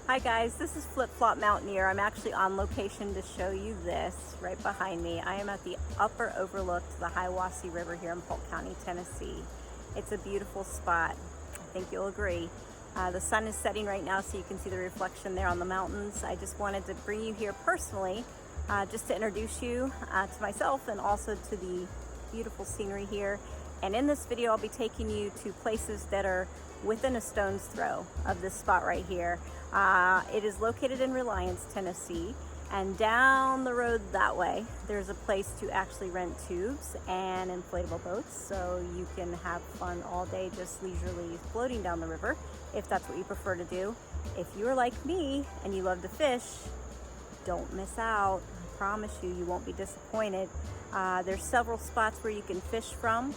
Hi guys, this is Flip Flop Mountaineer. I'm actually on location to show you this right behind me. I am at the upper overlook to the Hiwassee River here in Polk County, Tennessee. It's a beautiful spot. I think you'll agree. The sun is setting right now, so you can see the reflection there on the mountains. I just wanted to bring you here personally just to introduce you to myself and also to the beautiful scenery here. And in this video, I'll be taking you to places that are within a stone's throw of this spot right here. It is located in Reliance, Tennessee, and down the road that way, there's a place to actually rent tubes and inflatable boats, so you can have fun all day just leisurely floating down the river, if that's what you prefer to do. If you're like me and you love to fish, don't miss out. I promise you, you won't be disappointed. There's several spots where you can fish from.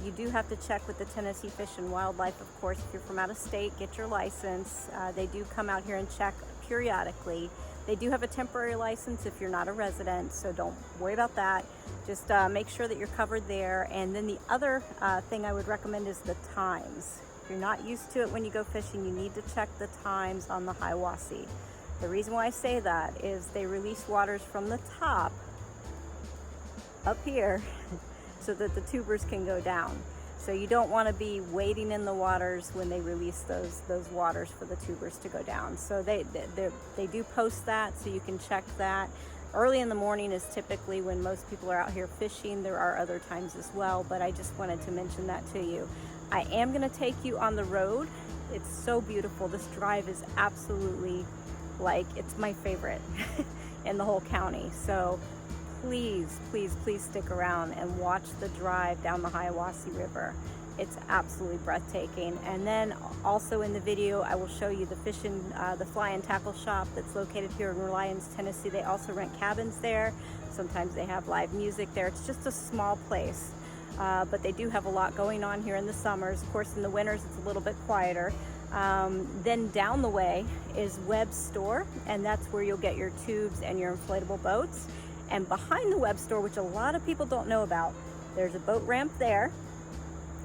You do have to check with the Tennessee Fish and Wildlife, of course. If you're from out of state, get your license. They do come out here and check periodically. They do have a temporary license if you're not a resident, so don't worry about that. Just make sure that you're covered there. And then the other thing I would recommend is the times. If you're not used to it when you go fishing, you need to check the times on the Hiwassee. The reason why I say that is they release waters from the top up here so that the tubers can go down. So you don't want to be wading in the waters when they release those waters for the tubers to go down. So they do post that, so you can check that. Early in the morning is typically when most people are out here fishing. There are other times as well, but I just wanted to mention that to you. I am going to take you on the road. It's so beautiful. This drive is absolutely, like, it's my favorite in the whole county. So please, please, please stick around and watch the drive down the Hiwassee River. It's absolutely breathtaking. And then also in the video, I will show you the the fly and tackle shop that's located here in Reliance, Tennessee. They also rent cabins there. Sometimes they have live music there. It's just a small place, but they do have a lot going on here in the summers. Of course, in the winters, it's a little bit quieter. Then down the way is Webb's store, and that's where you'll get your tubes and your inflatable boats. And behind the Webb store, which a lot of people don't know about, there's a boat ramp there,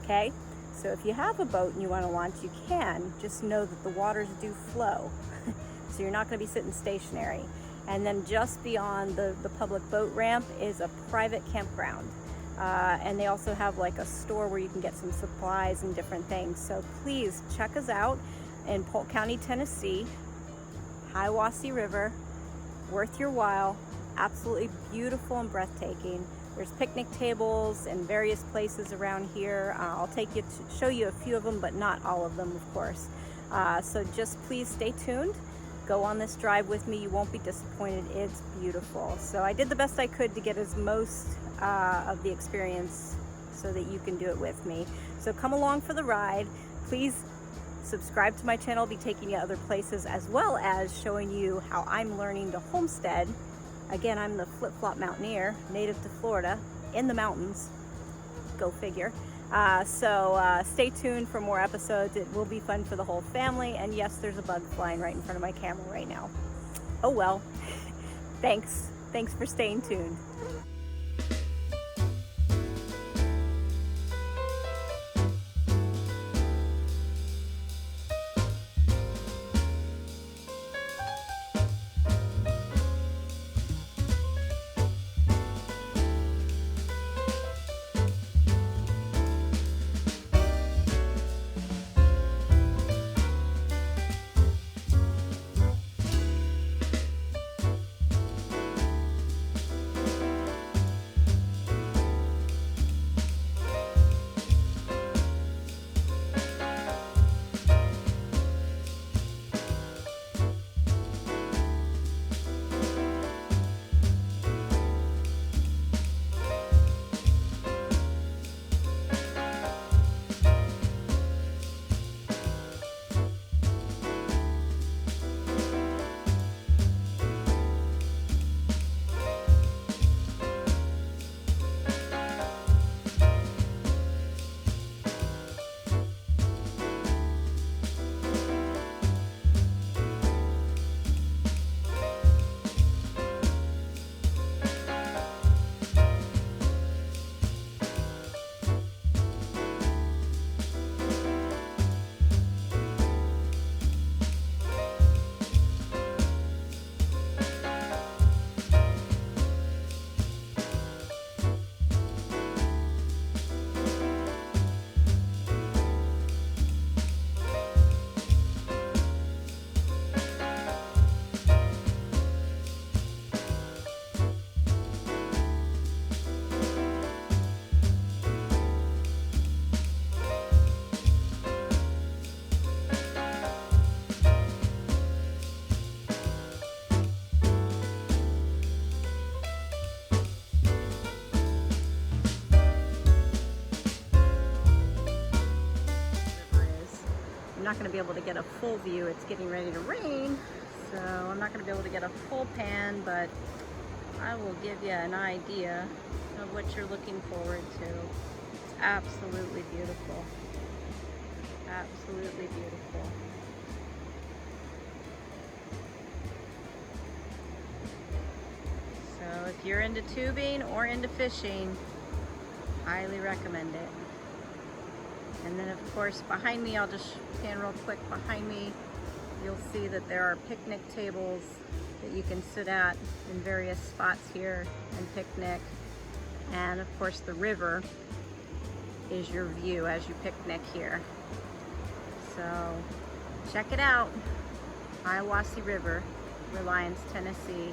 okay? So if you have a boat and you want to launch, you can. Just know that the waters do flow, so you're not going to be sitting stationary. And then just beyond the public boat ramp is a private campground. And they also have like a store where you can get some supplies and different things. So please check us out in Polk County, Tennessee, Hiwassee River, worth your while. Absolutely beautiful and breathtaking. There's picnic tables in various places around here. I'll take you to show you a few of them, but not all of them, of course. So just please stay tuned. Go on this drive with me. You won't be disappointed. It's beautiful. So I did the best I could to get as most of the experience so that you can do it with me. So come along for the ride. Please subscribe to my channel. I'll be taking you other places, as well as showing you how I'm learning to homestead. Again, I'm the Flip Flop Mountaineer, native to Florida, in the mountains. Go figure. So stay tuned for more episodes. It will be fun for the whole family. And yes, there's a bug flying right in front of my camera right now. Oh well. Thanks. Thanks for staying tuned. going to be able to get a full view. It's getting ready to rain, so I'm not going to be able to get a full pan, but I will give you an idea of what you're looking forward to. It's absolutely beautiful. Absolutely beautiful. So if you're into tubing or into fishing, highly recommend it. And then of course behind me, I'll just pan real quick behind me, you'll see that there are picnic tables that you can sit at in various spots here and picnic. And of course the river is your view as you picnic here. So check it out, Hiwassee River, Reliance, Tennessee.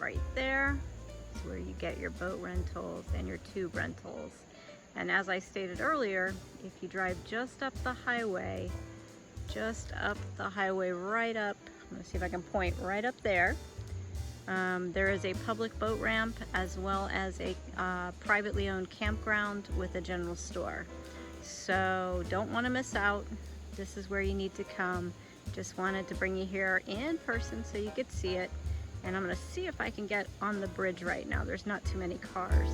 Right there is where you get your boat rentals and your tube rentals. And as I stated earlier, if you drive just up the highway right up, I'm gonna see if I can point right up there, there is a public boat ramp as well as a privately owned campground with a general store. So don't want to miss out. This is where you need to come. Just wanted to bring you here in person so you could see it. And I'm going to see if I can get on the bridge right now. There's not too many cars.